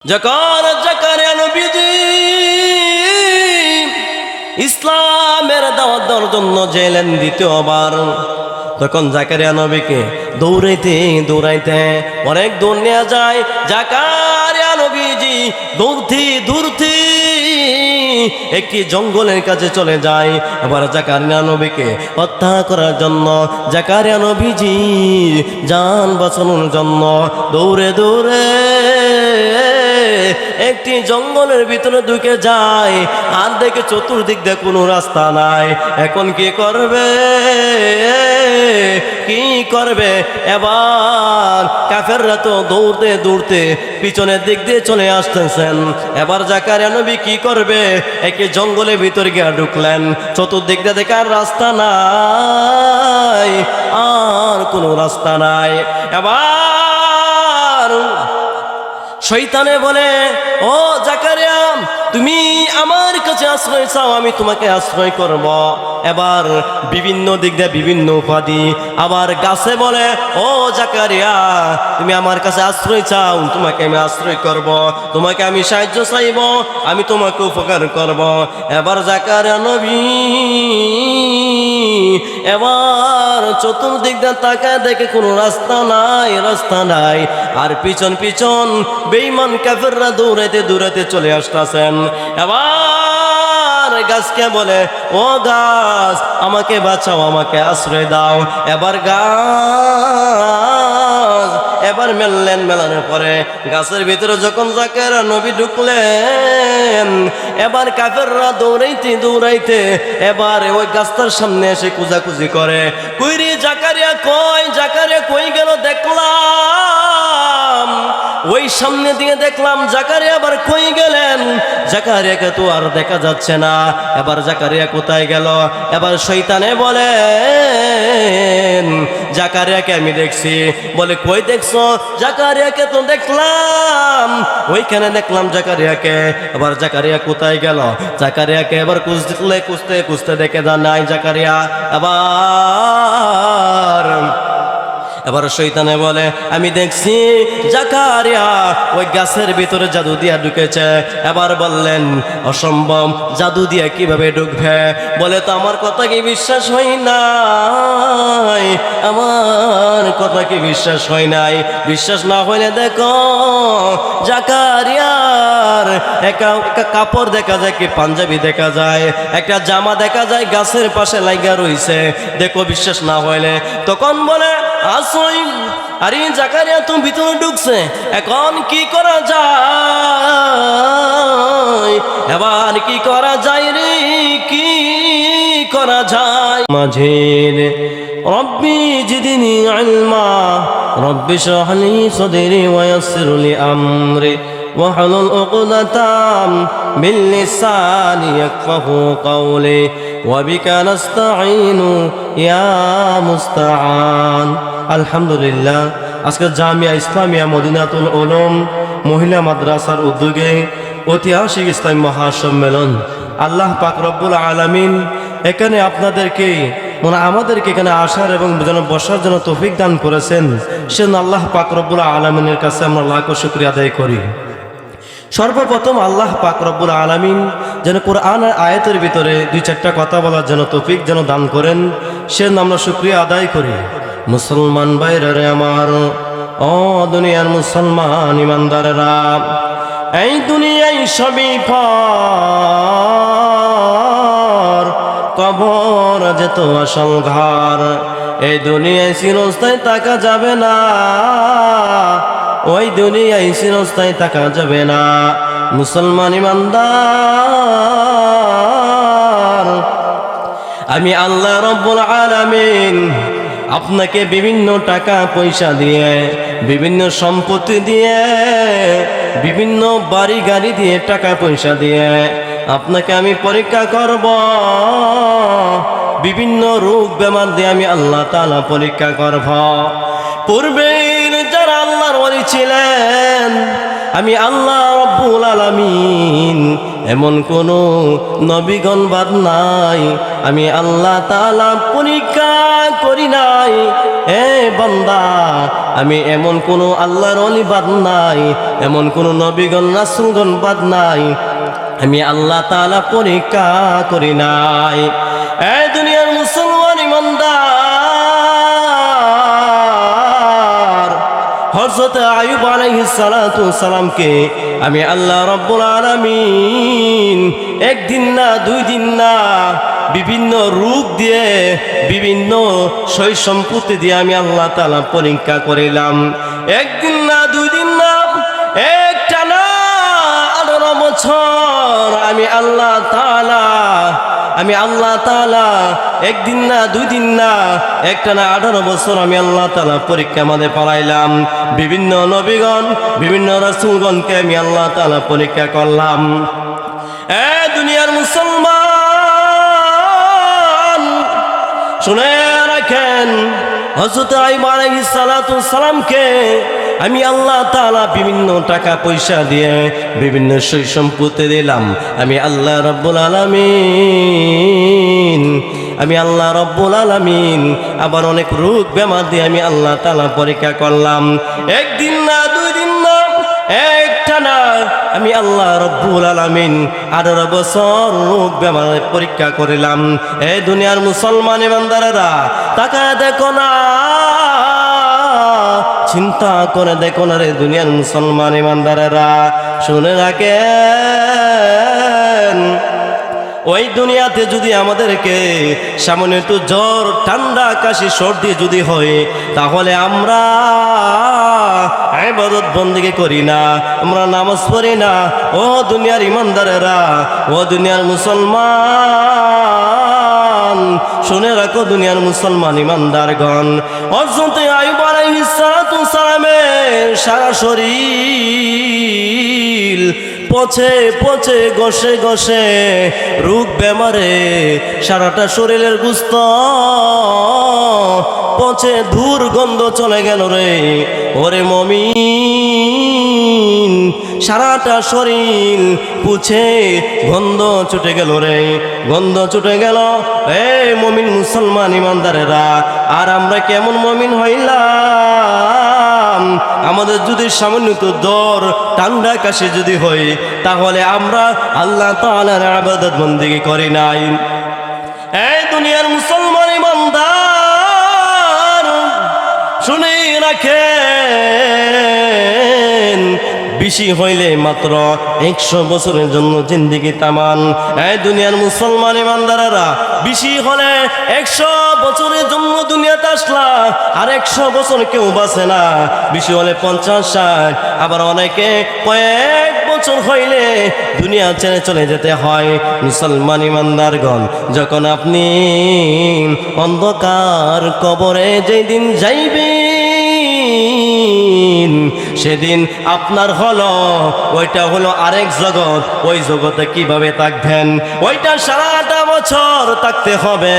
যখন জাকারিয়া নবীজি ইসলামের দাওয়াত দেওয়ার জন্য গেলেন দ্বিতীয়বার, তখন জাকারিয়া নবীকে দৌড়াইতে দৌড়াইতে অনেক দূর নিয়ে যায়। জাকারিয়া নবীজি দৌড়তে দৌড়তে একটি জঙ্গলের কাছে চলে যায়। আবার জাকারিয়া নবীকে হত্যা করার জন্য জাকারিয়া নবীজি জান বাঁচানোর জন্য দৌড়ে দৌড়ে একটি জঙ্গলের ভিতরে ঢুকে যায়। আর দেখে চতুর্দিক দিয়ে কোনো রাস্তা নাই। এখন কি করবে কি করবে? এবার কাফেররা তো দৌড়তে দৌড়তে পিছনের দিক দিয়ে চলে আসতেছেন। এবার জাকারিয়া নবী কি করবে? একটি জঙ্গলের ভিতরে গিয়ে ঢুকলেন। চতুর্দিক দিয়ে দেখে আর রাস্তা নাই, আর কোনো রাস্তা নাই। এবার শয়তানে বলে, ও জাকারিয়া, তুমি আমার কাছে আশ্রয় চাও, আমি তোমাকে আশ্রয় করব। এবার বিভিন্ন দিক দিয়ে বিভিন্ন উপাধি। আবার গাছে বলে, ও জাকারিয়া, তুমি আমার কাছে আশ্রয় চাও, তোমাকে আমি আশ্রয় করব, তোমাকে আমি সাহায্য চাইব, আমি তোমাকে উপকার করব। এবার জাকারিয়া নবী এবার চতুর্দিক দিয়ে তাকায় দেখে কোনো রাস্তা নাই, রাস্তা নাই। আর পিছন পিছন বেঈমান কাফেররা দৌড়াইতে দৌড়াইতে চলে আসতেছেন। এবার গাছকে বলে, ও গাছ, আমাকে বাঁচাও, আমাকে আশ্রয় দাও। এবার গাছ এবার মেলানোর পরে গাছের ভিতরে যখন জাকারিয়া নবী ঢুকলেন, এবার কাফেররা দৌড়াইতে দৌড়াইতে এবার ওই গাছটার সামনে এসে কুজাকুজি করে, কই রে জাকারিয়া, কই জাকারিয়া, কই গেল? দেখলাম ওই সামনে দিয়ে দেখলাম জাকারিয়া, আবার কই গেলেন? জাকারিয়াকে তো আর দেখা যাচ্ছে না। এবার জাকারিয়া কোথায় গেল? এবার শয়তানে বলে, জাকারিয়াকে আমি দেখছি। বলে, কই দেখছো? জাকারিয়াকে তো দেখলাম, ওইখানে দেখলাম জাকারিয়াকে। এবার জাকারিয়া কোথায় গেল? জাকারিয়াকে এবার খুঁজতে খুঁজতে দেখে যা নাই জাকারিয়া। এবার শয়তানে বলে, আমি দেখছি জাকারিয়া ওই গাছের ভিতরে জাদু দিয়া ঢুকেছে। এবার বললেন, অসম্ভব, জাদু দিয়া কিভাবে ঢুকবে? বলে, তো আমার কথা কি বিশ্বাস হয় নাই? আমার কথা কি বিশ্বাস হয় নাই? বিশ্বাস না হইলে দেখো, জাকারিয়ার একটা কাপড় দেখা যায়, কি পাঞ্জাবি দেখা যায়, একটা জামা দেখা যায় গাছের পাশে লাগা রইছে, দেখো বিশ্বাস না হইলে। তখন বলে, আরে জাকারিয়া তো ভিতরে ঢুকছে, এখন কি করা যায়? এবার কি করা যায় রে, কি করা যায়? মাঝের রব্বি জিদনি ইলমা, রব্বি শরহ লি সদরি ওয়া ইয়াসসির লি আমরি ওয়াহলুল উকদাতাম মিন লিসানি ইয়াফকাহু কওলি ওয়া বিকা নাস্তাঈনু ইয়া মুস্তাআন। আলহামদুলিল্লাহ, আজকে জামিয়া ইসলামিয়া মদিনাতুল উলুম মহিলা মাদ্রাসার উদ্যোগে ঐতিহাসিক ইসলামী মহাসম্মেলন, আল্লাহ পাক রব্বুল আলামিন এখানে আপনাদেরকে আমাদেরকে এখানে আসার এবং যেন বসার জন্য তৌফিক দান করেছেন। সেজন্য আল্লাহ পাক রব্বুল আলামিনের কাছে আমরা লাখো শুকরিয়া আদায় করি। সর্বপ্রথম আল্লাহ পাক রব্বুল আলামিন যেন কোরআনের আয়াতের ভিতরে দুই চারটা কথা বলার জন্য তৌফিক যেন দান করেন, সেজন্য আমরা শুকরিয়া আদায় করি। মুসলমান ভাইরা আমার, ও দুনিয়ার মুসলমান ইমানদারেরা, এই দুনিয়ায় সবই পর, কবর যেত আসল ঘর। এই দুনিয়ায় চিরস্থায়ী থাকা যাবে না, ওই দুনিয়ায় চিরস্থায়ী থাকা যাবে না। মুসলমান ইমানদার, আমি আল্লাহ রব্বুল আলামিন আপনাকে বিভিন্ন টাকা পয়সা দিয়ে, বিভিন্ন সম্পত্তি দিয়ে, বিভিন্ন বাড়ি গাড়ি দিয়ে, টাকা পয়সা দিয়ে আপনাকে আমি পরীক্ষা করব। বিভিন্ন রোগ বেমার দিয়ে আমি আল্লাহ তাআলা পরীক্ষা করব। পূর্বের যারা আল্লাহর ওলি ছিলেন, আমি আল্লাহ রব্বুল আলামিন এমন কোনো নবীগণ বাদ নাই আমি আল্লাহ তাআলা পরীক্ষা করি নাই। এ বান্দা, আমি এমন কোনো আল্লাহর ওলি বাদ নাই, এমন কোনো নবীগণ রাসূলগণ বাদ নাই আমি আল্লাহ তাআলা পরীক্ষা করি নাই। এ দুনিয়ার মুসলমান ইমানদার, হযরত আইয়ুব আলাইহিস সালাতু সালামকে আমি আল্লাহ রাব্বুল আলামিন একদিন না দুই দিন না বিভিন্ন রূপ দিয়ে বিভিন্ন সয় সম্পত্তি দিয়ে আমি আল্লাহ তাআলা পরীক্ষা করিলাম। একদিন না দুই দিন না একটা না 18 বছর আমি আল্লাহ তাআলা একদিন না দুই দিন না একটা না 18 বছর আমি আল্লাহ তাআলা পরীক্ষা মধ্যে পড়াইলাম। বিভিন্ন নবীগণ বিভিন্ন রাসূলগণকে আমি আল্লাহ তাআলা পরীক্ষা করলাম। এ দুনিয়ার মুসলমান শুনে রাখেন, হযরত আইয়ুব আলাইহিস সালাতু সালামকে আমি আল্লাহ তাআলা বিভিন্ন টাকা পয়সা দিয়ে বিভিন্ন সয় সম্পত্তি দিলাম। আমি আল্লাহ রাব্বুল আলামিন আবার অনেক রোগ বেমার দিয়ে আমি আল্লাহ তাআলা পরীক্ষা করলাম। একদিন না দুই দিন না একটা না আমি আল্লাহ রাব্বুল আলামিন 18 বছর রোগ বেমারের পরীক্ষা করিলাম। এই দুনিয়ার মুসলমান ইমানদারেরা, তাকায় দেখো না, চিন্তা করে দেখো না রে দুনিয়ার মুসলমান ইমানদারেরা, শুনে রাখেন, ওই দুনিয়াতে যদি আমাদেরকে সামান্য একটু জ্বর ঠান্ডা কাশি সর্দি যদি হয়, তাহলে আমরা ইবাদত বন্দেগী করি না, আমরা নামাজ পড়ি না। ও দুনিয়ার ইমানদারেরা, ও দুনিয়ার মুসলমান, শুনে রাখো দুনিয়ার মুসলমান ইমানদারগণ, হযরত আইয়ুব আলাইহিস সালাতু সালামের সারা শরীর পচে পচে ঘষে ঘষে রোগ বেমারে সারাটা শরীরের গোস্ত পচে দুর্গন্ধ চলে গেল রে। ওরে মুমিন, সারাটা শরীর পুছে গন্ধ ছুটে গেল রে, গন্ধ ছুটে গেল। এ মুমিন মুসলমান ইমানদারেরা, আর আমরা কেমন মুমিন হইলাম? আমাদের যদি সামান্য জ্বর ঠান্ডা কাশি যদি হয়, তাহলে আমরা আল্লাহ তাআলার ইবাদত বন্দেগী করি নাই। এই দুনিয়ার মুসলমান ইমানদার, শুনে রাখেন, বেশি হইলে মাত্র 100 বছরের জন্য জিন্দেগি তামান। এই দুনিয়ার মুসলমান ইমানদারেরা, বেশি হলে 100 বছরের জন্য দুনিয়াতে আসলা, আর 100 বছর কেউ বাঁচে না। বেশি হলে 50-60, আবার অনেকে কয়েক বছর হইলে দুনিয়া ছেড়ে চলে যেতে হয়। মুসলমান ইমানদারগণ, যখন আপনি অন্ধকার কবরে যেদিন যাইবেন, সেদিন আপনার হলো ওইটা হলো আরেক জগৎ। ওই জগতে কিভাবে থাকবেন? ওইটা সারাটা বছর থাকতে হবে,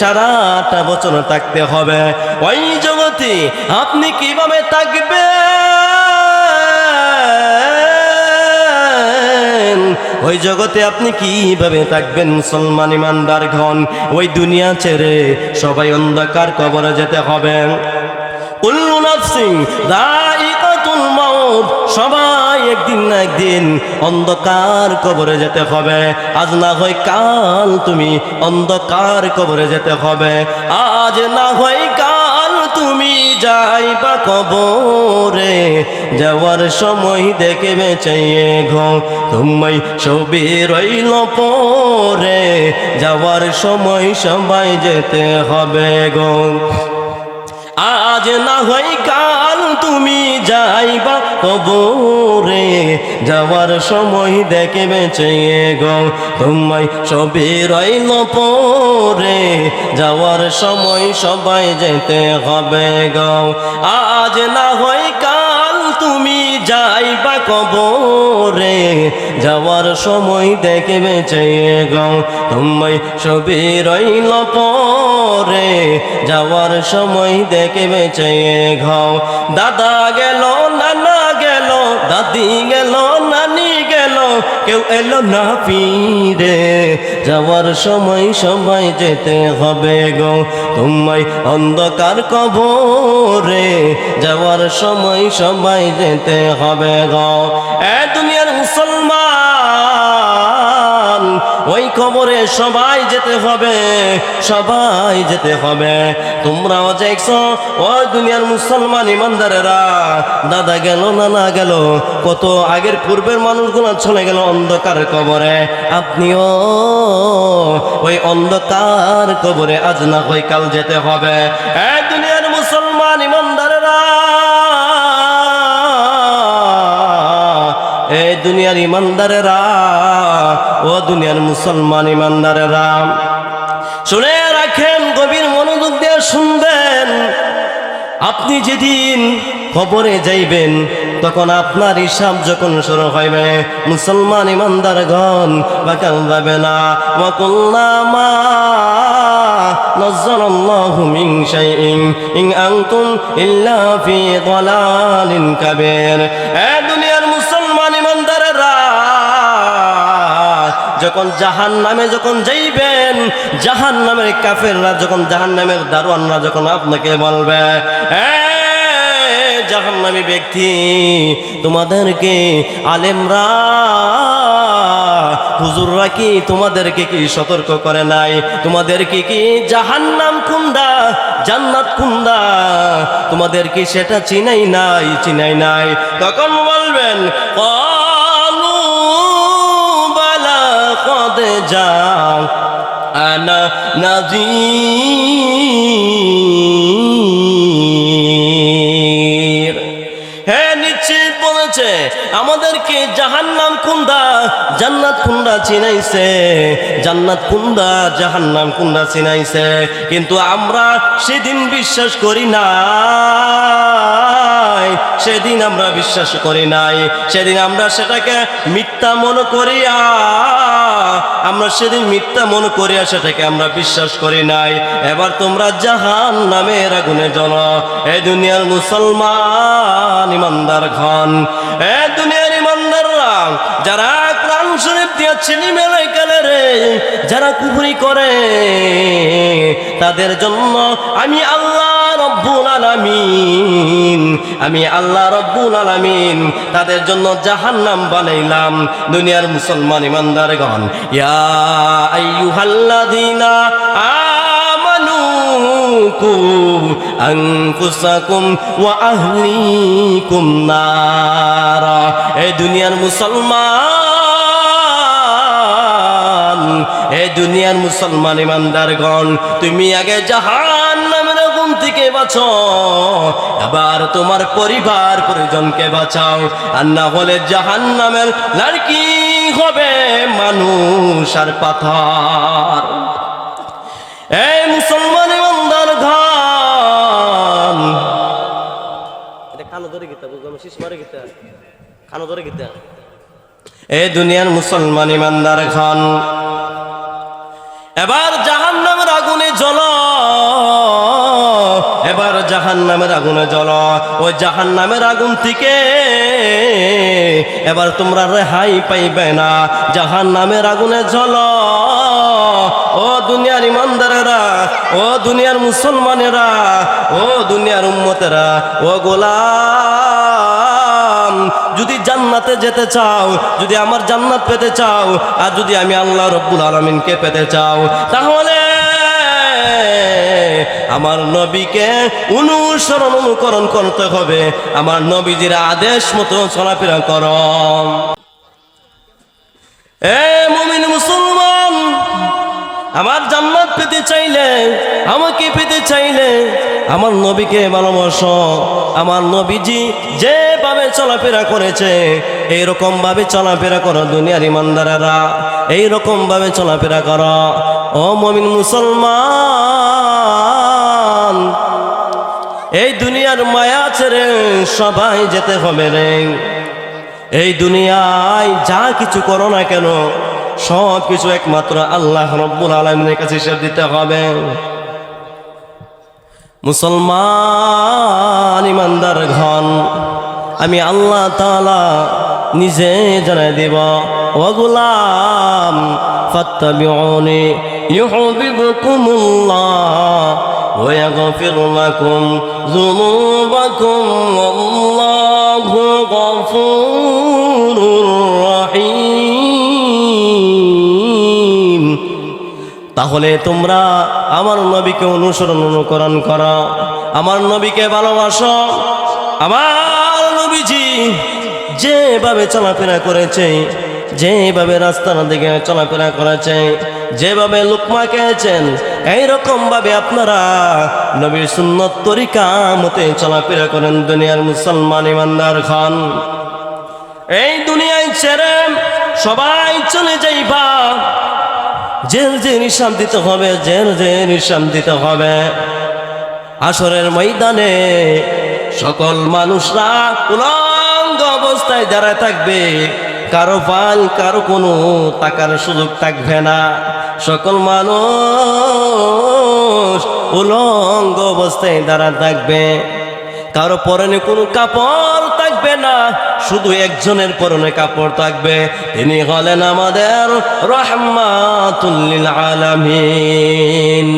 সারাটা বছর থাকতে হবে। ওই জগতে আপনি কিভাবে থাকবেন? ওই জগতে আপনি কিভাবে থাকবেন? মুসলমান ইমানদারগণ, ওই দুনিয়া ছেড়ে সবাই অন্ধকার কবরে যেতে হবে। কুল্লু নাফসিন যায়িকাতুল মাউত, সবাই একদিন না একদিন অন্ধকার কবরে যেতে হবে। আজ না হয় কাল তুমি অন্ধকার কবরে যেতে হবে, আজ না হয় কাল তুমি যাইবা কবরে। যাওয়ার সময় দেখে বেঁচে গো তুমি সবই রইল পরে, যাওয়ার সময় সবাই যেতে হবে গো। আজ না হয় কাল তুমি যাইবা কবরে, যাওয়ার সময় দেখে বেঁচে গো তোমায় সবই রইল পরে, যাওয়ার সময় সবাই যেতে হবে গো। আজ না হয় কাল তুমি যাইবা কবরে, যাওয়ার সময় দেখে বেঁচে গো তোমায় সবই রইল পরে, যাওয়ার সময় দেখে বেঁচে ঘাও। দাদা গেল, নানা গেল, দাদি গেল, নানি গেল, কেউ এলো না ফিরে, যাওয়ার সময় সবাই যেতে হবে গো তোমায় অন্ধকার কবরে, যাওয়ার সময় সবাই যেতে হবে গো। এ দুনিয়ার মুসলমান, ওই কবরে সবাই যেতে হবে, সবাই যেতে হবে। তোমরাও দেখছো ওই দুনিয়ার মুসলমান ইমানদারেরা, দাদা গেল নানা গেল, কত আগের পূর্বের মানুষগুলো চলে গেল অন্ধকার কবরে। আপনিও ওই অন্ধকার কবরে আজ না হয় কাল যেতে হবে। এ দুনিয়ার মুসলমান ইমানদারেরা, এ দুনিয়ার ইমানদারেরা, ও দুনিয়ার মুসলমান ইমানদারেরা, শুনে রাখেন, গভীর মনোযোগ দিয়ে শুনবেন। আপনি যেদিন কবরে যাইবেন তখন আপনার হিসাব যখন শুরু হইবে, মুসলমান ইমানদারগণ বাকাল যাবে না। ওয়া কুল্লামা নাযালাল্লাহু মিন শাইইন ইন আনতুম ইল্লা ফি দালালিন কাবীর। এ দুনিয়ার মুসলমান ইমানদারেরা, যখন জাহান্নামে যখন যাইবেন, জাহান্নামের কাফেররা যখন, জাহান্নামের দারোয়ানরা যখন আপনাকে বলবে, জাহান্নামী ব্যক্তি, তোমাদেরকে আলেমরা হুজুররা কি তোমাদেরকে কি সতর্ক করে নাই? তোমাদেরকে কি জাহান্নাম কুন্দা জান্নাত কুন্দা তোমাদের কি সেটা চিনাই নাই? চিনাই নাই। তখন বলবেন, ক্বালু বালা ক্বাদ জাআনা নাযীর। হ্যাঁ, নিশ্চিত বলেছে আমাদেরকে জাহান্নাম কুন্দা জান্নাত কুন্দা চিনাইছে, জান্নাত কুন্দা জাহান্নাম কুন্দা চিনাইছে, কিন্তু আমরা সেদিন বিশ্বাস করি নাই, সেদিন আমরা বিশ্বাস করি নাই, সেদিন আমরা সেটাকে মিথ্যা মনে করিয়া, আমরা সেদিন মিথ্যা মনে করিয়া সেটাকে আমরা বিশ্বাস করি নাই। এবার তোমরা জাহান্নামের আগুনে জ্বলো। এ দুনিয়ার মুসলমান ইমানদার খান, এ দুনিয়ার ইমানদাররা, যারা কোরআন শরীফ দিয়া চিনি মেলে গেলে রে, যারা কুফরি করে, তাদের জন্য আমি আল্লাহ রব্বুল আলামিন, আমি আল্লাহ রব্বুল আলামিন তাদের জন্য জাহান্নাম বানাইলাম। দুনিয়ার মুসলমান ইমানদারগণ, ইয়া আইয়ুহাল্লাযীনা আমানু কু আনফুসাকুম ওয়া আহলিকুম নারা। এই দুনিয়ার মুসলমান, এই দুনিয়ার মুসলমান ইমানদারগণ, তুমি আগে জাহান্নামের আগুন থেকে বাঁচো, আবার তোমার পরিবার পরিজনকে বাঁচাও, আর না হলে জাহান্নামের লাড়কি হবে মানুষ আর পাথর। এই মুসলমান ইমানদারগণ, এটা কানো ধরে গিতা বুঝলাম, শিশ মারে গিতা কানো ধরে গিতা। এই দুনিয়ার মুসলমান ইমানদারগণ, এবার জাহান্নামের আগুনে জ্বলো, এবার জাহান্নামের আগুনে জ্বলো। ওই জাহান্নামের আগুন থেকে এবার তোমরা রেহাই পাইবে না, জাহান্নামের আগুনে জ্বলো। ও দুনিয়ার ইমানদারেরা, ও দুনিয়ার মুসলমানেরা, ও দুনিয়ার উম্মতেরা, ও গোলাম, যদি জান্নাতে যেতে চাও, যদি আমার জান্নাত পেতে চাও, আর যদি আমি আল্লাহ রব্বুল আলামিনকে পেতে চাও, তাহলে আমার নবীকে অনুকরণ করতে হবে, আমার নবীজির আদেশ মতো চলাফেরা করো। এ মুমিন মুসলমান, আমার জান্নাত পেতে চাইলে, আমাকে পেতে চাইলে আমার নবীকে ভালোবাসো। আমার নবীজি যেভাবে চলাফেরা করেছে এইরকম ভাবে চলাফেরা করো। দুনিয়ার ইমানদারেরা, এইরকম ভাবে চলাফেরা করো। ও মুমিন মুসলমান, এই দুনিয়ার মায়া ছেড়ে সবাই যেতে হবে রে। এই দুনিয়ায় যা কিছু করো না কেন, সব কিছু একমাত্র আল্লাহ রব্বুল আলামিনের কাছে হিসাব দিতে হবে। মুসলমান ইমানদার ঘন, আমি আল্লাহ তাআলা নিজে জানাই দিব ও গোলাম ফাত্তাবিউনি ইউহিব্বুকুমুল্লাহ ওয়া ইয়াগফির লাকুম যুনুবাকুম ওয়াল্লাহু গফুরুর রহিম। তাহলে তোমরা আমার নবীকে অনুকরণ করো, আমার নবীকে ভালোবাসো। আমার নবীজি যেভাবে চলাফেরা করেছে, যেভাবে রাস্তার দিকে চলাফেরা করেছে, যেভাবে লুকমা খেয়েছেন, এইরকম ভাবে আপনারা নবীর সুন্নত তরিকা মতে চলাফেরা করেন। দুনিয়ার মুসলমান ইমানদার খান, এই দুনিয়ায় ছেড়ে সবাই চলে যাইবা, জেল যে নিঃশ্বাস দিতে হবে, জেল যে নিঃশ্বাস দিতে হবে। আসরের ময়দানে সকল মানুষরা উলঙ্গ অবস্থায় দাঁড়ায় থাকবে, কারো পাল কারো কোনো টাকার সুযোগ থাকবে না। সকল মানুষ উলঙ্গ অবস্থায় দাঁড়ায় থাকবে, কারো পরনে কোনো কাপড় থাকবে না, শুধু একজনের পরনে কাপড় থাকবে, তিনি হলেন আমাদের রাহমাতুল লিল আলামিন।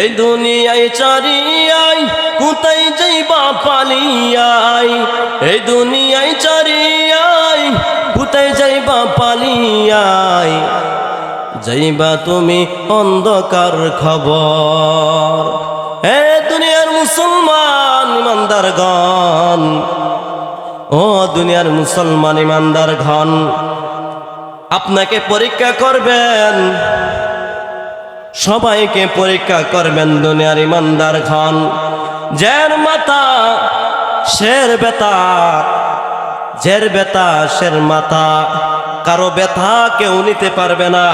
এই দুনিয়ায় চারিয়ায় কোথায় যাইবা পালিয়াই, এই দুনিয়ায় চারিয়ায় কোথায় যাইবা পালিয়াই, যাইবা তুমি অন্ধকার খবর। এ দুনিয়ার মুসলমান ইমানদারগণ, ও দুনিয়ার মুসলমান ইমানদারগণ, আপনাকে পরীক্ষা করবেন, সবাইকে পরীক্ষা করবেন দুনিয়ার ইমানদারগণ। যার মাথা শের বেতা, জের বেতা শের মাথা, কারো ব্যথা কেউ নিতে পারবে না,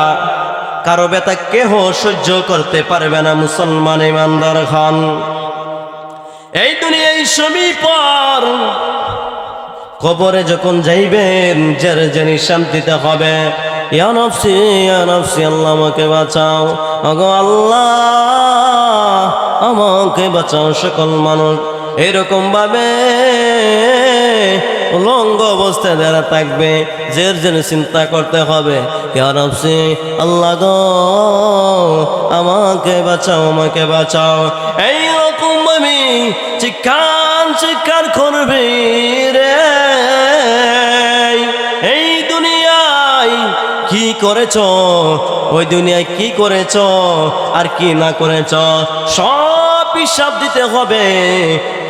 কারো ব্যথা কেহ সহ্য করতে পারবে না। মুসলমান ইমানদার খান, এই দুনিয়ায় সবই পর, কবরে যখন যাইবেন জের জেনি শান্তিতে হবে। ইয়া নফসি ইয়া নফসি, আল্লাহ আমাকে বাঁচাও, ওগো আল্লাহ আমাকে বাঁচাও। সকল মানুষ এরকম ভাবে উলঙ্গ অবস্থায় যারা থাকবে, জের জেনে চিন্তা করতে হবে, ইয়া নফসি, আল্লাহ গো আমাকে বাঁচাও, আমাকে বাঁচাও। এইরকম আমি চিৎকার করবে রে। এই দুনিয়ায় কি করেছ, ওই দুনিয়ায় কি করেছ আর কি না করেছ, সব হিসাব দিতে হবে।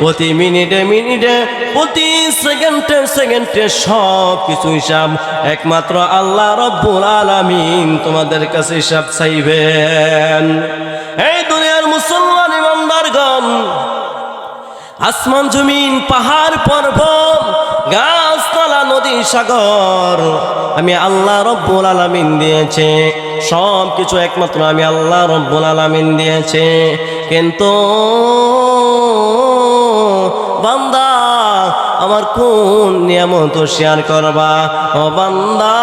প্রতি মিনিটে মিনিটে, প্রতি সেকেন্ডে সেকেন্ডে সব কিছু হিসাব একমাত্র আল্লাহ রব্বুল আলামিন তোমাদের কাছে হিসাব চাইবেন। এই দুনিয়ার মুসলমান ইমানদারগণ, আসমান জমিন পাহাড় পর্বত গাছপালা নদী সাগর আমি আল্লাহ রব্বুল আলামিন দিয়েছে, সব কিছু একমাত্র আমি আল্লাহ রব্বুল আলামিন দিয়েছে। কিন্তু বান্দা আমার কোন নিয়ামত শেয়ার করবা, ও বান্দা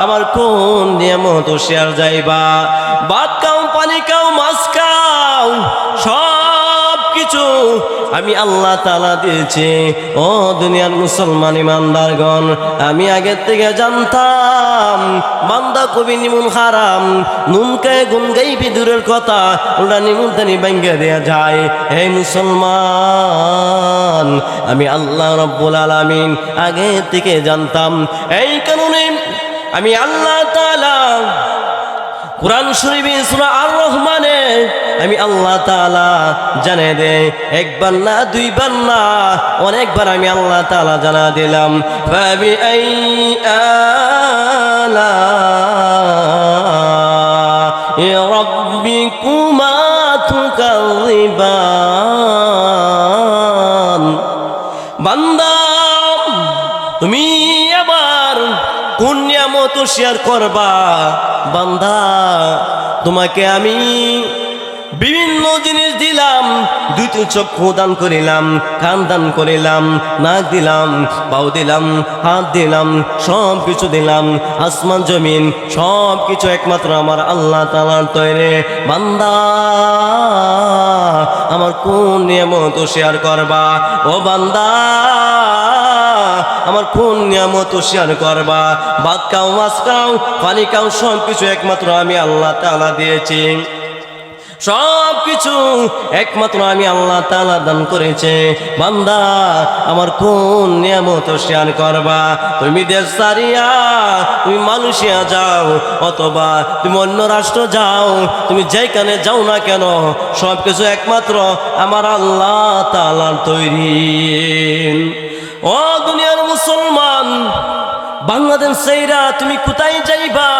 আমার কোন নিয়ামত শেয়ার যাইবা। ভাত খাও, পানি খাও, মাছ খাও, সব কিছু আমি আল্লাহ তাআলা দিয়েছি। ও দুনিয়ার মুসলমান ইমানদারগণ, আমি আগের থেকে জানতাম বান্দা কবি নিমুন হারাম, নুন গায়ে গুন গাই বিদুরের কথা, ওরা নিমুন তানি ভাঙ্গে দেয়া যায়। হে মুসলমান, আমি আল্লাহ রব্বুল আলামিন আগে থেকে জানতাম। এই কারণে আমি আল্লাহ তাআলা কুরআন শরীফে সূরা আর রহমানে আমি আল্লাহ তাআলা জানিয়ে দেই, একবার না দুইবার না অনেকবার আমি আল্লাহ তাআলা জানা দিলাম। ফাবি আই আলা রাব্বিকুমা তুকাযিবান। বান্দা তুমি আবার কোন নিয়ামত শেয়ার করবা? বান্দা তোমাকে আমি বিভিন্ন জিনিস দিলাম, দুইটি চক্ষু দান করিলাম, কান দান করিলাম, নাক দিলাম, পাও দিলাম, হাত দিলাম, সব কিছু দিলাম। আসমান জমিন সব কিছু একমাত্র আমার আল্লাহ তাআলার তৈরি। বান্দা আমার কোন নিয়ামত শেয়ার করবা? ও বান্দা আমার কোন নিয়ামত শেয়ার করবা? ভাত খাও, মাছ খাও, পানি খাও, সব কিছু একমাত্র আমি আল্লাহ তাআলা দিয়েছি। সব কিছু একমাত্র আমি আল্লাহ তাআলা দান করেছে। বান্দা আমার কোন নিয়ামত শেয়ার করবা? তুমি দেশ ছাড়িয়া তুমি মালয়েশিয়া যাও, অথবা তুমি অন্য রাষ্ট্র যাও, তুমি যেখানে যাও না কেন, সব কিছু একমাত্র আমার আল্লাহ তাআলার তৈরি। ও দুনিয়ার মুসলমান, বাংলাদেশ ছেড়া তুমি কোথায় যাইবা?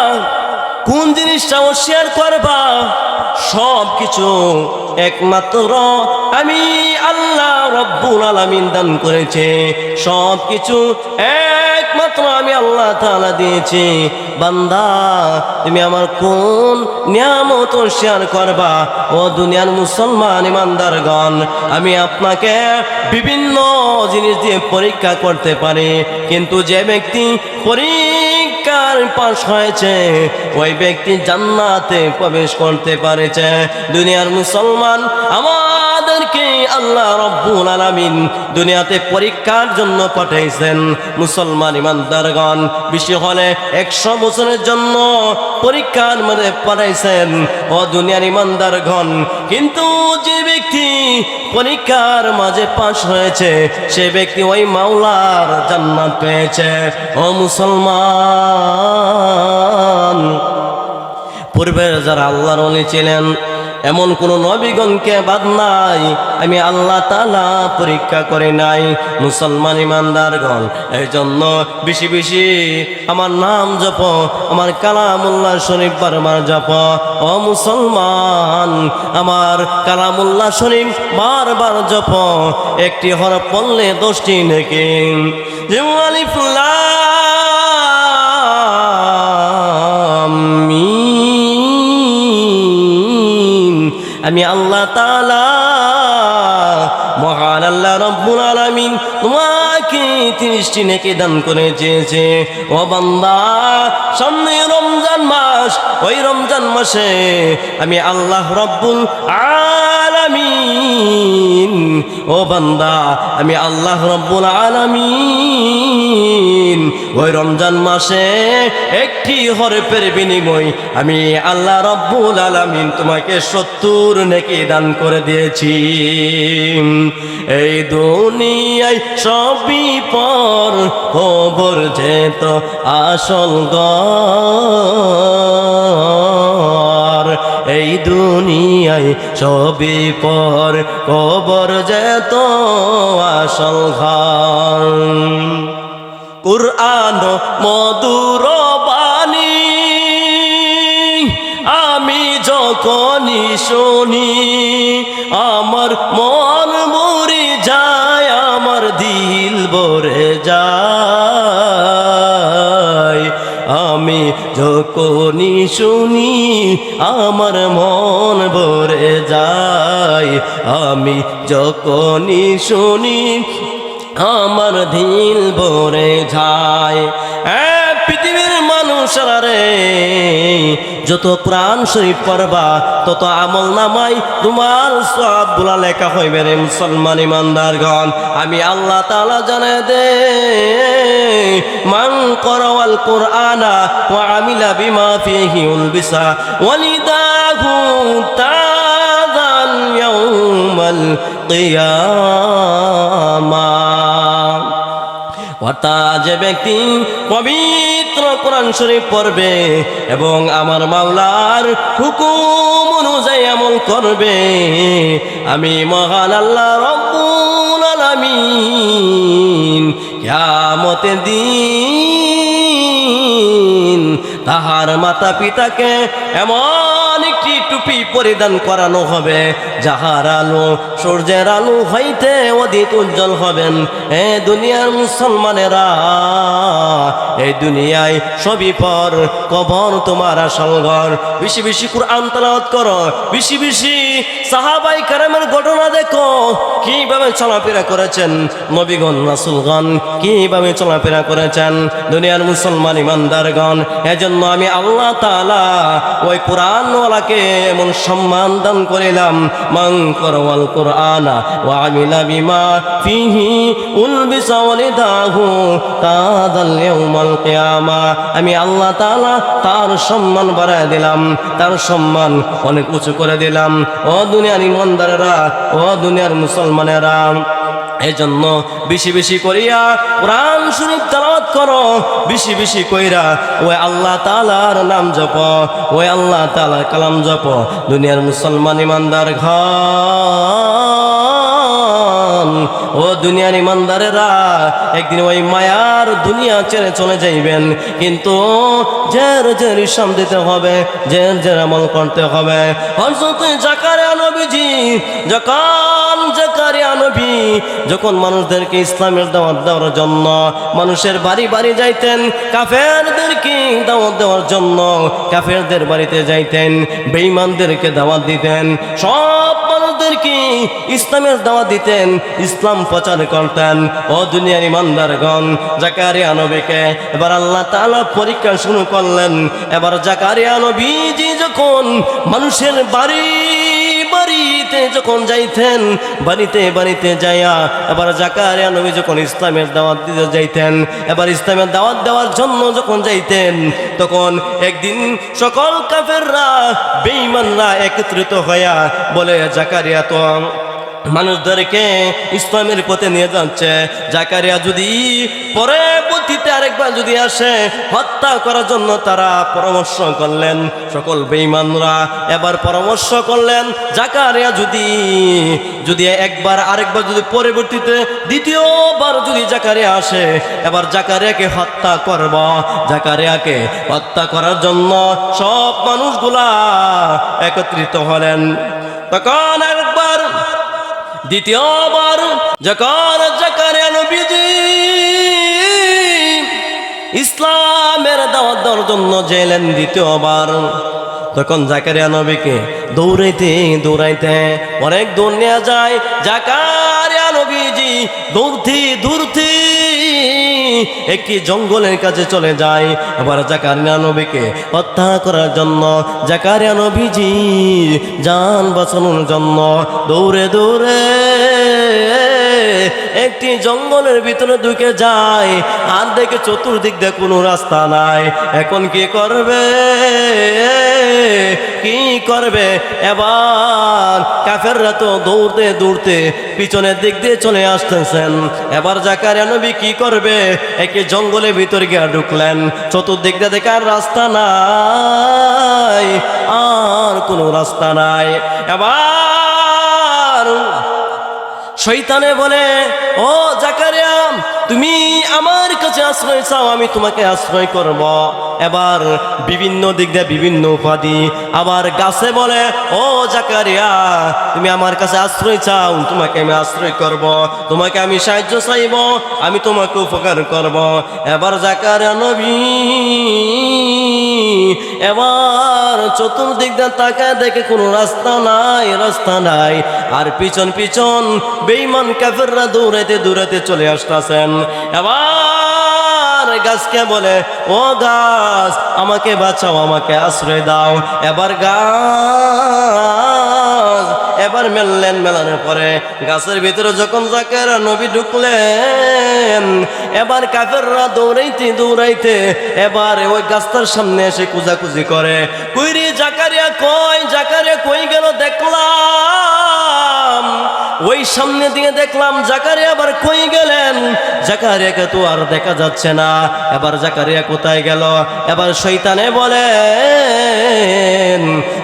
কোন জিনিসটা শেয়ার করবা? সব কিছু একমাত্র আমি আল্লাহ রব্বুল আলামিন দান করেছে। সব কিছু একমাত্র আমি আল্লাহ তাআলা দিয়েছি। বান্দা তুমি আমার কোন নিয়ামত শেয়ার করবা? ও দুনিয়ার মুসলমান ইমানদারগণ, আমি আপনাকে বিভিন্ন জিনিস দিয়ে পরীক্ষা করতে পারি, কিন্তু যে ব্যক্তি পরীক্ষার পাশ হয়েছে ওই ব্যক্তি জান্নাতে প্রবেশ করতে পারেছে। দুনিয়ার মুসলমান, আমাদেরকে আল্লাহ রব্বুল আলামিন দুনিয়াতে পরীক্ষার জন্য পাঠাইছেন। মুসলমান ইমানদারগণ, বেশি হলে 100 বছরের জন্য পরীক্ষার মধ্যে পাঠাইছেন। ও দুনিয়ার ইমানদারগণ, কিন্তু যে ব্যক্তি পরীক্ষার মাঝে পাশ হয়েছে সে ব্যক্তি ওই মাওলার জান্নাত পেয়েছে। ও মুসলমান, পূর্বের যারা আল্লাহর ওলি ছিলেন এমন কোন নবীগণকে বাদ নাই আমি আল্লাহ তাআলা পরীক্ষা করে নাই। মুসলমান ইমানদারগণ, এই জন্য বেশি বেশি আমার নাম জপ, আমার কালামুল্লাহ শরীফ বারবার জপ। ও মুসলমান, আমার কালামুল্লাহ শরীফ বারবার জপ। একটি হরফ পড়লে 10টি নেকি। যেমন আলিফ লাম মিম, আমি আল্লাহ তাআলা মহান আল্লাহ রব্বুল আলামিন তোমাকে 30টি নেকি দান করে দিয়েছে। ও বান্দা, সামনে রমজান মাস, ওই রমজান মাসে আমি আল্লাহ রব্বুল আলামিন, ও বান্দা আমি আল্লাহ রব্বুল আলামিন ওই রমজান মাসে একটি হরফের বিনিময় আমি আল্লাহ রব্বুল আলামিন তোমাকে 70 নেকি দান করে দিয়েছি। এই দুনিয়ায় সবই পর, খবর যেত আসল ঘর। এই দুনিয়ায় সবই পর, খবর যেত আসল ঘর। কুরআন মধুর বাণী আমি যখনই শুনি আমার মন ভরে যায়, আমার দিল ভরে যায়। আমি যখনই শুনি আমার মন ভরে যায়, আমি যখনই শুনি আমার দিল ভরে যায়। পৃথিবীর মানুষরা রে, যত কোরআন শরীফ পড়বা তত আমল নামাই তোমার সওয়াবগুলা লেখা হইবে রে মুসলমান ইমানদারগণ। আমি আল্লাহ তাআলা জানে দে, মান করাওয়াল কুরআনা ওয়া আমিলা বিমা ফিহি উলবিসা ওয়ালিদাহু তাযাল ইয়াউমাল কিয়ামা। অর্থাৎ যে ব্যক্তি পবিত্র কোরআন শরীফ পড়বে এবং আমার মাওলার হুকুম অনুযায়ী আমল করবে, আমি মহান আল্লাহ রব্বুল আলামিন কিয়ামতের দিন তাহার মাতা পিতাকে এমন একটি টুপি পরিধান করানো হবে যাহার আলো সূর্যের আলো হইতে অধিক উজ্জ্বল হবেন। এ দুনিয়ার মুসলমানেরা, এই দুনিয়ায় সবই পর, কবর তোমার আসল ঘর। বেশি বেশি কুরআন তেলাওয়াত করো, বেশি বেশি সাহাবায়ে কেরামের ঘটনা দেখো, কিভাবে চলাফেরা করেছেন নবীগণ রাসূলগণ, কিভাবে চলাফেরা করেছেন দুনিয়ার মুসলমান ইমানদারগণ। এজন্য আমি আল্লাহ তাআলা ওই কুরআনওয়ালাকে এমন সম্মান দান করিলাম, মান করওয়াল কুরআনা ওয়া আমিলা বিমা ফিহি উলবিসা ওয়ালিদাহু তাদাল ইয়াউমাল কিয়ামা। আমি আল্লাহ তাআলা তার সম্মান বাড়ায় দিলাম, তার সম্মান অনেক উঁচু করে দিলাম। ও দুনিয়ার ইমানদারেরা, ও দুনিয়ার মুসলমানেরা, এই জন্য বেশি বেশি করিয়া কোরআন শরীফ তেলাওয়াত করো, বেশি বেশি কইরা ওই আল্লাহ তাআলার নাম জপ, ওই আল্লাহ তাআলার কালাম জপ। দুনিয়ার মুসলমান ইমানদার ঘর, ও দুনিয়ার ইমানদারেরা, একদিন ওই মায়ার দুনিয়া ছেড়ে চলে যাইবেন, কিন্তু জের জের ইসলাম দিতে হবে, জের জের আমল করতে হবে। হযরত জাকারিয়া নবীজি জাকারিয়া নবী যখন মানুষদেরকে ইসলামের দাওয়াত দেওয়ার জন্য মানুষের বাড়ি বাড়ি যাইতেন, কাফেরদেরকে দাওয়াত দেওয়ার জন্য কাফেরদের বাড়িতে যাইতেন, বেঈমানদেরকে দাওয়াত দিতেন, সব মানুষদেরকে ইসলামের দাওয়াত দিতেন, ইসলাম প্রচার করতেন। ও দুনিয়ার ইমানদারগণ, জাকারিয়া নবীকে এবার আল্লাহ তাআলা পরীক্ষা শুরু করলেন। এবার জাকারিয়া নবীজি যখন মানুষের বাড়িতে যখন যাইতেন, বাড়িতে বাড়িতে যাইয়া এবার জাকারিয়া নবী যখন ইসলামের দাওয়াত দিতে যাইতেন, এবার ইসলামের দাওয়াত দেওয়ার জন্য যখন যাইতেন, তখন একদিন সকল কাফেররা বেঈমানরা একত্রিত হইয়া বলে, জাকারিয়া তো মানুষদেরকে ইসলামের পথে নিয়ে যাচ্ছে, জাকারিয়া যদি পরবর্তীতে আরেকবার যদি আসে হত্যা করার জন্য তারা পরামর্শ করলেন। সকল বেঈমানরা এবার পরামর্শ করলেন, জাকারিয়া যদি একবার আরেকবার যদি পরবর্তীতে দ্বিতীয়বার যদি জাকারিয়া আসে, এবার জাকারিয়াকে হত্যা করব। জাকারিয়াকে হত্যা করার জন্য সব মানুষগুলা একত্রিত হলেন। তখন একবার দ্বিতীয়বার যখন জাকারিয়া নবীজি ইসলামের দাওয়াত দেওয়ার জন্য গেলেন দ্বিতীয়বার, তখন জাকারিয়া নবীকে দৌড়াইতে দৌড়াইতে অনেক দূর নিয়ে যায়। জাকারিয়া নবীজি দৌড়তে একটি জঙ্গলের কাছে চলে যায়। আবার জাকারিয়া নবীকে হত্যা করার জন্য জাকারিয়া নবীজি জান বাঁচানোর জন্য দৌড়ে দৌড়ে একটি জঙ্গলের ভিতরে ঢুকে যায়। আর দেখে চতুর্দিক দিয়ে কোনো রাস্তা নাই। এখন কি করবে? এবার কাফেররা তো দৌড়তে দৌড়তে পিছনের দিক দিয়ে চলে আসতেছেন। এবার জাকারিয়া নবী কি করবে? একে জঙ্গলের ভিতরে গিয়ে ঢুকলেন। চতুর্দিক দিয়ে দেখে আর রাস্তা নাই, আর কোনো রাস্তা নাই। এবার শয়তানে বলে, ও জাকারিয়া, তুমি আমার কাছে আশ্রয় চাও, আমি তোমাকে আশ্রয় করব। এবার বিভিন্ন দিক দিয়ে বিভিন্ন উপাধি। আবার গাছে বলে, ও জাকারিয়া, তুমি আমার কাছে আশ্রয় চাও, তোমাকে আমি আশ্রয় করব, তোমাকে আমি সাহায্য চাইব, আমি তোমাকে উপকার করব। এবার জাকারিয়া নবী এবার চতুর্দিক দিয়ে তাকায় দেখে কোনো রাস্তা নাই। আর পিছন পিছন বেঈমান কাফেররা দৌড়াইতে দৌড়াইতে চলে আসতেছেন। এবার গাছকে বলে, ও গাছ, আমাকে বাঁচাও, আমাকে আশ্রয় দাও। এবার গাছ এবার মেলানোর পরে গাছের ভিতরে যখন জাকারিয়া নবী ঢুকলেন, এবার কাফেররা দৌড়াইতে দৌড়াইতে এবার ওই গাছটার সামনে এসে কুজাকুজি করে। কইরে জাকারিয়া কই গেল? দেখলাম ওই সামনে দিয়ে দেখলাম জাকারিয়া আবার কই গেলেন? জাকারিয়াকে তো আর দেখা যাচ্ছে না। এবার জাকারিয়া কোথায় গেল? এবার শয়তানে বলে,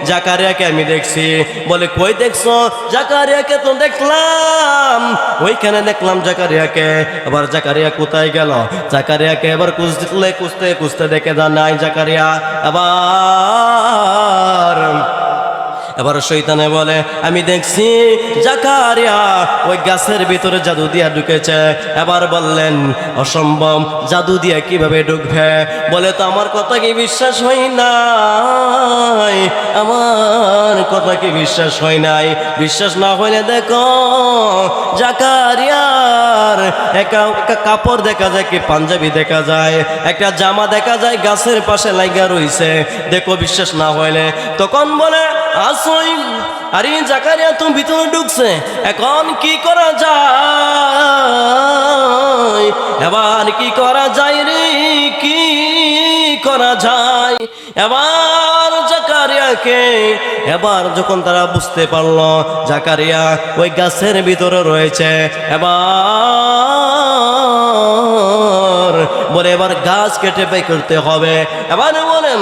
জাকারিয়াকে আমি দেখছি। বলে, কই দেখছো? জাকারিয়াকে তো দেখলাম, ওইখানে দেখলাম জাকারিয়াকে। এবার জাকারিয়া কোথায় গেল? জাকারিয়াকে এবার খুঁজতে দেখে নাই জাকারিয়া। এবার শয়তানে বলে, আমি দেখছি জাকারিয়া ওই গাছের ভিতরে জাদু দিয়া ঢুকেছে। এবার বললেন, অসম্ভব, জাদু দিয়া কিভাবে ঢুকবে? বলে, তো আমার কথা কি বিশ্বাস হয় নাই? আমার কথা কি বিশ্বাস হয় নাই? বিশ্বাস না হইলে দেখো, জাকারিয়ার একটা কাপড় দেখা যায়, কি পাঞ্জাবি দেখা যায়, একটা জামা দেখা যায় গাছের পাশে লাগা রইছে। দেখো, বিশ্বাস না হইলে। তখন বলে, ও আসই আরে জাকারিয়া তুমি ভিতরে ঢুকছে, এখন কি করা যায়? এবার কি করা যায় রে, কি করা যায়? এবার জাকারিয়াকে, এবার যখন তারা বুঝতে পারলো জাকারিয়া ওই গাছের ভিতরে রয়েছে, এবার বলে এবার গাছ কেটে বের করতে হবে। এবার বলেন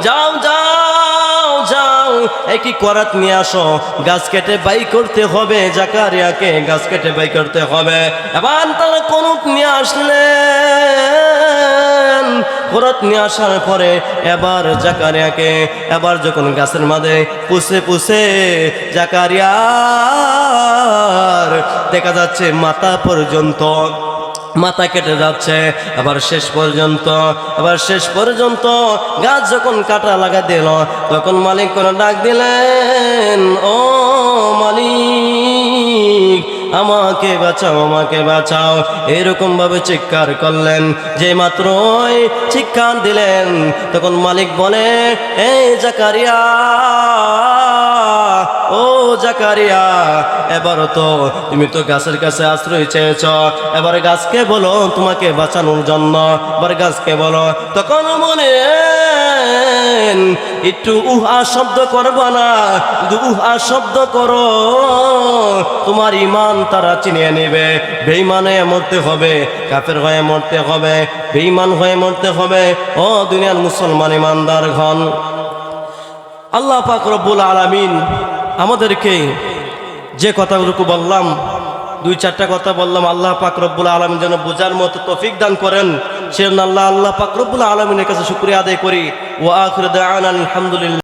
যাও যাও যাও একই করাত নিয়ে আসো, গাছ কেটে বাই করতে হবে, জাকারিয়াকে গাছ কেটে বাই করতে হবে। এবার তারা কনুত নিয়ে আসলেন, করাত নিয়ে আসার পরে এবার জাকারিয়াকে, এবার যখন গাছের মাঝে পুষে পুষে জাকারিয়ার দেখা যাচ্ছে মাথা পর্যন্ত, মাথা কেটে যাচ্ছে, আবার শেষ পর্যন্ত গাছ যখন কাটা লাগা দিল, তখন মালিক করে ডাক দিলেন, ও মালিক আমাকে বাঁচাও, আমাকে বাঁচাও। এরকম ভাবে চিৎকার করলেন, যে মাত্রই চিৎকার দিলেন তখন মালিক বলে, এই জাকারিয়া, ও জাকারিয়া, এবার তো তুমি তো গাছের কাছে আশ্রয় চেয়েছ, এবার গাছকে বলো তোমাকে বাঁচানোর জন্য, এবার গাছকে বলো। তখন মনে একটু উহা শব্দ করবা না, কিন্তু উহা শব্দ করো তোমার ইমান তারা চিনিয়ে নেবে। বেঈমান হয়ে মরতে হবে, কাফের হয়ে মরতে হবে, বেঈমান হয়ে মরতে হবে। ও দুনিয়ার মুসলমান ইমানদার গণ, আল্লাহ পাক রব্বুল আলামিন আমাদেরকে যে কথাগুলো বললাম, দুই চারটা কথা বললাম, আল্লাহ পাক রব্বুল আলামিন যেন বোঝার মতো তৌফিক দান করেন। সেজন্য আল্লাহ পাক রব্বুল আলামিনের কাছে শুকরিয়া আদায় করি। ওয়া আখিরু দাওয়ানা আলহামদুলিল্লাহ।